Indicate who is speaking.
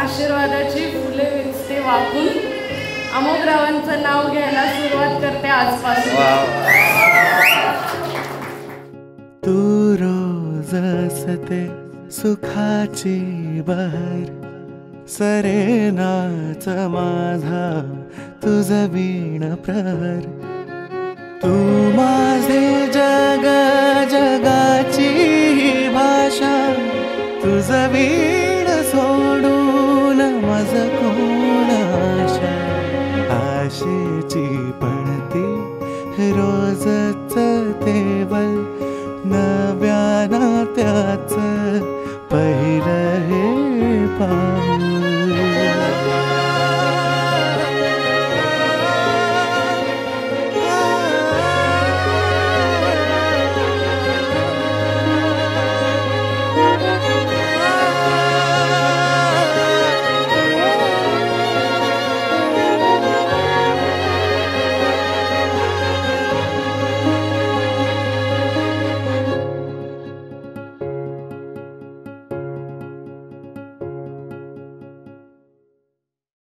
Speaker 1: आशीर्वादाची फुले विकते वाकून अमोगरावांचं नाव घ्यायला सुरुवात करते आजपासून.
Speaker 2: तू रोज असते सुखाची बहर, सरेनाच माझा तुझ वीण प्रहर. तू माझे जग जगाची भाषा, तुझ वीण सोडून मज कोण आशा. आशेची पणती रोजच तेवल, नव्या नात्याच पहिलं हे पा.